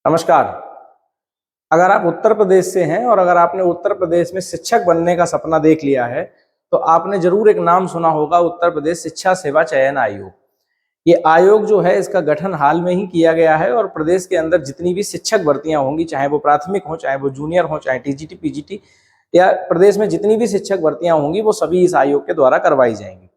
नमस्कार। अगर आप उत्तर प्रदेश से हैं और अगर आपने उत्तर प्रदेश में शिक्षक बनने का सपना देख लिया है, तो आपने जरूर एक नाम सुना होगा, उत्तर प्रदेश शिक्षा सेवा चयन आयोग। ये आयोग जो है, इसका गठन हाल में ही किया गया है और प्रदेश के अंदर जितनी भी शिक्षक भर्तियां होंगी, चाहे वो प्राथमिक हो, चाहे वो जूनियर हो, चाहे टीजीटी, पीजीटी, या प्रदेश में जितनी भी शिक्षक भर्तियां होंगी, वो सभी इस आयोग के द्वारा करवाई जाएंगी।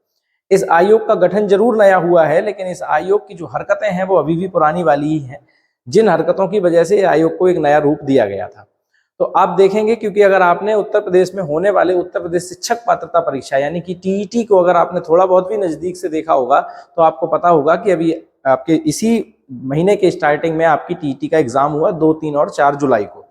इस आयोग का गठन जरूर नया हुआ है, लेकिन इस आयोग की जो हरकतें हैं वो अभी भी पुरानी वाली ही हैं, जिन हरकतों की वजह से आयोग को एक नया रूप दिया गया था। तो आप देखेंगे, क्योंकि अगर आपने उत्तर प्रदेश में होने वाले उत्तर प्रदेश शिक्षक पात्रता परीक्षा यानी कि टीईटी को अगर आपने थोड़ा बहुत भी नजदीक से देखा होगा, तो आपको पता होगा कि अभी आपके इसी महीने के स्टार्टिंग में आपकी टीईटी का एग्जाम हुआ 2, 3 और 4 जुलाई को,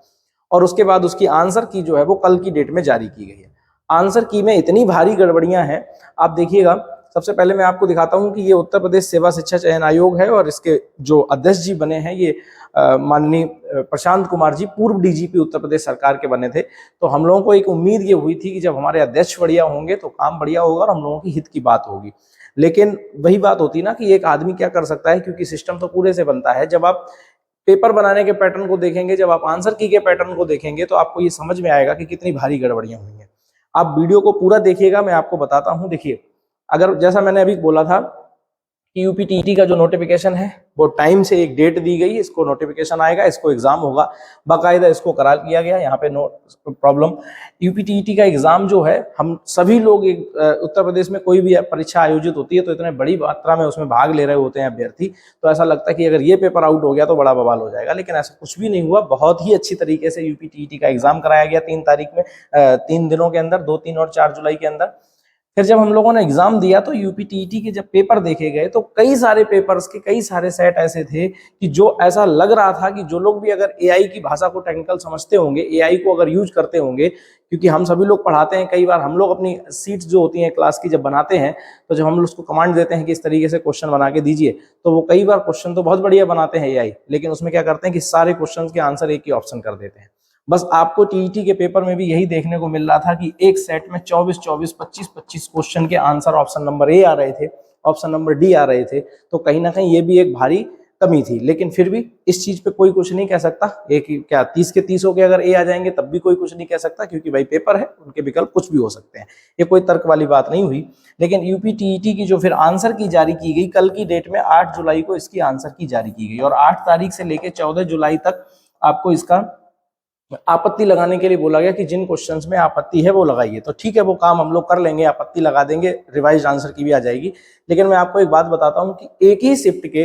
और उसके बाद उसकी आंसर की जो है वो कल की डेट में जारी की गई है। आंसर की में इतनी भारी गड़बड़ियां हैं, आप देखिएगा। सबसे पहले मैं आपको दिखाता हूं कि ये उत्तर प्रदेश सेवा शिक्षा चयन आयोग है और इसके जो अध्यक्ष जी बने हैं, ये माननीय प्रशांत कुमार जी, पूर्व डीजीपी उत्तर प्रदेश सरकार के बने थे। तो हम लोगों को एक उम्मीद ये हुई थी कि जब हमारे अध्यक्ष बढ़िया होंगे तो काम बढ़िया होगा और हम लोगों की हित की बात होगी। लेकिन वही बात होती ना कि एक आदमी क्या कर सकता है, क्योंकि सिस्टम तो पूरे से बनता है। जब आप पेपर बनाने के पैटर्न को देखेंगे, जब आप आंसर की के पैटर्न को देखेंगे, तो आपको ये समझ में आएगा कि कितनी भारी गड़बड़ियां हुई हैं। आप वीडियो को पूरा देखिएगा, मैं आपको बताता हूं। देखिए, अगर जैसा मैंने अभी बोला था कि यूपीटीटी का जो नोटिफिकेशन है, वो टाइम से एक डेट दी गई, इसको नोटिफिकेशन आएगा, इसको एग्जाम होगा, बाकायदा इसको करार किया गया, यहाँ पे नो प्रॉब्लम। यूपीटीटी का एग्जाम जो है, हम सभी लोग उत्तर प्रदेश में कोई भी परीक्षा आयोजित होती है तो इतने बड़ी मात्रा में उसमें भाग ले रहे होते हैं अभ्यर्थी, तो ऐसा लगता है कि अगर ये पेपर आउट हो गया तो बड़ा बवाल हो जाएगा, लेकिन ऐसा कुछ भी नहीं हुआ। बहुत ही अच्छी तरीके से यूपीटीटी का एग्जाम कराया गया 3 तारीख में, 3 दिनों के अंदर, 2, 3 और 4 जुलाई के अंदर। फिर जब हम लोगों ने एग्जाम दिया तो यूपीटीटी के जब पेपर देखे गए, तो कई सारे पेपर्स के कई सारे सेट ऐसे थे कि जो ऐसा लग रहा था कि जो लोग भी अगर एआई की भाषा को टेक्निकल समझते होंगे, एआई को अगर यूज करते होंगे, क्योंकि हम सभी लोग पढ़ाते हैं, कई बार हम लोग अपनी सीट्स जो होती हैं क्लास की जब बनाते हैं, तो जब हम उसको कमांड देते हैं कि इस तरीके से क्वेश्चन बना के दीजिए, तो वो कई बार क्वेश्चन तो बहुत बढ़िया बनाते हैं एआई, लेकिन उसमें क्या करते हैं कि सारे क्वेश्चन के आंसर एक ही ऑप्शन कर देते हैं। बस आपको टीईटी के पेपर में भी यही देखने को मिल रहा था कि एक सेट में 24, 24, 25, 25 क्वेश्चन के आंसर ऑप्शन नंबर ए आ रहे थे, ऑप्शन नंबर डी आ रहे थे। तो कहीं ना कहीं ये भी एक भारी कमी थी, लेकिन फिर भी इस चीज पे कोई कुछ नहीं कह सकता। एक क्या 30 के 30 के अगर ए आ जाएंगे तब भी कोई कुछ नहीं कह सकता, क्योंकि भाई पेपर है, उनके विकल्प कुछ भी हो सकते हैं। ये कोई तर्क वाली बात नहीं हुई। लेकिन यूपीटीईटी की जो फिर आंसर की जारी की गई कल की डेट में, 8 जुलाई को इसकी आंसर की जारी की गई, और 8 तारीख से लेकर 14 जुलाई तक आपको इसका आपत्ति लगाने के लिए बोला गया कि जिन क्वेश्चंस में आपत्ति है वो लगाइए। तो ठीक है, वो काम हम लोग कर लेंगे, आपत्ति लगा देंगे, रिवाइज आंसर की भी आ जाएगी। लेकिन मैं आपको एक बात बताता हूं कि एक ही शिफ्ट के,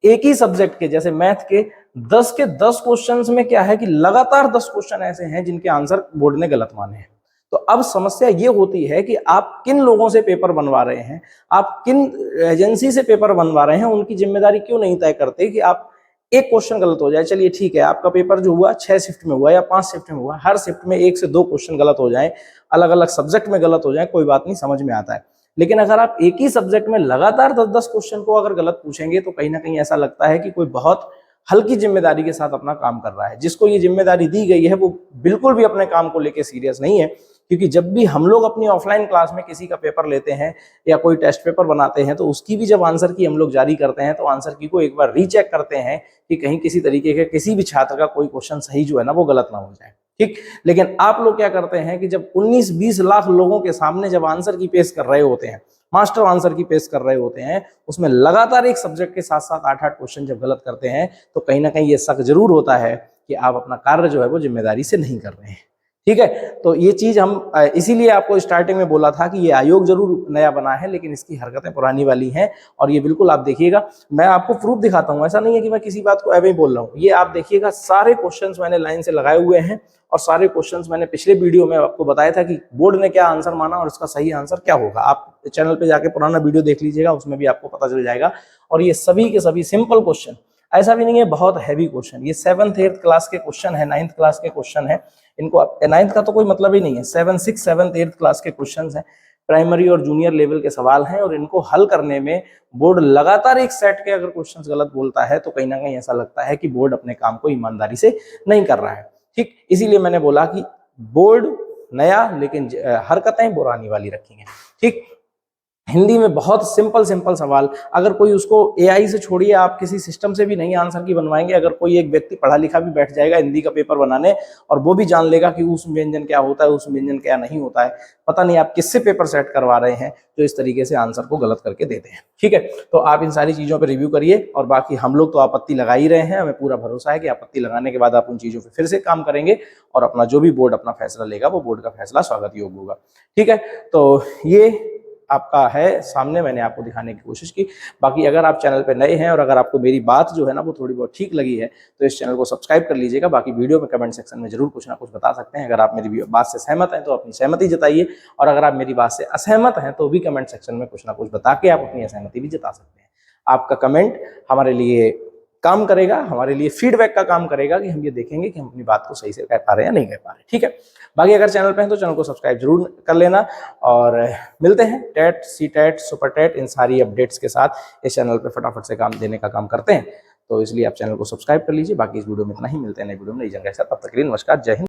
एक ही सब्जेक्ट के, जैसे मैथ के 10 के 10 क्वेश्चंस में क्या है कि लगातार 10 क्वेश्चन ऐसे हैं जिनके आंसर बोर्ड ने गलत माने हैं। तो अब समस्या ये होती है कि आप किन लोगों से पेपर बनवा रहे हैं, आप किन एजेंसी से पेपर बनवा रहे हैं, उनकी जिम्मेदारी क्यों नहीं तय करते कि आप एक क्वेश्चन गलत हो जाए, चलिए ठीक है, आपका पेपर जो हुआ 6 शिफ्ट में हुआ या 5 शिफ्ट में हुआ, हर शिफ्ट में 1 से 2 क्वेश्चन गलत हो जाए, अलग अलग सब्जेक्ट में गलत हो जाए, कोई बात नहीं, समझ में आता है। लेकिन अगर आप एक ही सब्जेक्ट में लगातार 10-10 क्वेश्चन को अगर गलत पूछेंगे, तो कहीं ना कहीं ऐसा लगता है कि कोई बहुत हल्की जिम्मेदारी के साथ अपना काम कर रहा है। जिसको ये जिम्मेदारी दी गई है वो बिल्कुल भी अपने काम को लेकर सीरियस नहीं है। क्योंकि जब भी हम लोग अपनी ऑफलाइन क्लास में किसी का पेपर लेते हैं या कोई टेस्ट पेपर बनाते हैं, तो उसकी भी जब आंसर की हम लोग जारी करते हैं, तो आंसर की को एक बार रीचेक करते हैं कि कहीं किसी तरीके के किसी भी छात्र का कोई क्वेश्चन सही जो है ना वो गलत ना हो जाए। ठीक, लेकिन आप लोग क्या करते हैं कि जब 19-20 लाख लोगों के सामने जब आंसर की पेश कर रहे होते हैं, मास्टर आंसर की पेश कर रहे होते हैं, उसमें लगातार एक सब्जेक्ट के साथ साथ 8-8 क्वेश्चन जब गलत करते हैं, तो कहीं ना कहीं ये शक जरूर होता है कि आप अपना कार्य जो है वो जिम्मेदारी से नहीं कर रहे हैं। ठीक है, तो ये चीज हम इसीलिए आपको स्टार्टिंग में बोला था कि ये आयोग जरूर नया बना है, लेकिन इसकी हरकतें पुरानी वाली हैं। और ये बिल्कुल आप देखिएगा, मैं आपको प्रूफ दिखाता हूं, ऐसा नहीं है कि मैं किसी बात को ऐसे ही बोल रहा हूं। ये आप देखिएगा, सारे क्वेश्चंस मैंने लाइन से लगाए हुए हैं, और सारे क्वेश्चंस मैंने पिछले वीडियो में आपको बताया था कि बोर्ड ने क्या आंसर माना और इसका सही आंसर क्या होगा। आप चैनल पे जाके पुराना वीडियो देख लीजिएगा, उसमें भी आपको पता चल जाएगा। और ये सभी के सभी सिंपल क्वेश्चन, ऐसा भी नहीं है बहुत हैवी क्वेश्चन। ये 7th 8th क्लास के क्वेश्चन है, 9th क्लास के क्वेश्चन है। इनको 9th का तो कोई मतलब ही नहीं है, 7, 6, 7th 8th क्लास के क्वेश्चन हैं, प्राइमरी और जूनियर लेवल के सवाल हैं। और इनको हल करने में बोर्ड लगातार एक सेट के अगर क्वेश्चन गलत बोलता है, तो कहीं ना कहीं ऐसा लगता है कि बोर्ड अपने काम को ईमानदारी से नहीं कर रहा है। ठीक, इसीलिए मैंने बोला कि बोर्ड नया, लेकिन हरकतें पुरानी वाली रखेंगे। ठीक, हिंदी में बहुत सिंपल सिंपल सवाल, अगर कोई उसको एआई से छोड़िए, आप किसी सिस्टम से भी नहीं आंसर की बनवाएंगे, अगर कोई एक व्यक्ति पढ़ा लिखा भी बैठ जाएगा हिंदी का पेपर बनाने और वो भी जान लेगा कि उस व्यंजन क्या होता है, उस व्यंजन क्या नहीं होता है, पता नहीं आप किससे पेपर सेट करवा रहे हैं जो इस तरीके से आंसर को गलत करके देते हैं। ठीक है, तो आप इन सारी चीजों पर रिव्यू करिए, और बाकी हम लोग तो आपत्ति लगा ही रहे हैं, हमें पूरा भरोसा है कि आपत्ति लगाने के बाद आप उन चीजों पर फिर से काम करेंगे और अपना जो भी बोर्ड अपना फैसला लेगा वो बोर्ड का फैसला स्वागत योग्य होगा। ठीक है, तो ये आपका है सामने, मैंने आपको दिखाने की कोशिश की। बाकी अगर आप चैनल पे नए हैं और अगर आपको मेरी बात जो है ना वो थोड़ी बहुत ठीक लगी है तो इस चैनल को सब्सक्राइब कर लीजिएगा। बाकी वीडियो में कमेंट सेक्शन में जरूर कुछ ना कुछ बता सकते हैं। अगर आप मेरी बात से सहमत हैं तो अपनी सहमति जताइए, और अगर आप मेरी बात से असहमत हैं तो भी कमेंट सेक्शन में कुछ ना कुछ बता के आप अपनी असहमति भी जता सकते हैं। आपका कमेंट हमारे लिए काम करेगा, हमारे लिए फीडबैक का काम करेगा कि हम ये देखेंगे कि हम अपनी बात को सही से कह पा रहे हैं या नहीं कह पा रहे। ठीक है, बाकी अगर चैनल पे हैं तो चैनल को सब्सक्राइब जरूर कर लेना, और मिलते हैं TET, C TET, super TET, इन सारी अपडेट्स के साथ इस चैनल पे फटाफट से काम देने का काम करते हैं, तो इसलिए आप चैनल को सब्सक्राइब कर लीजिए। बाकी इस वीडियो में इतना ही, मिलते हैं नई वीडियो में नई जानकारी के साथ, तब तक के लिए नमस्कार, जय हिंद।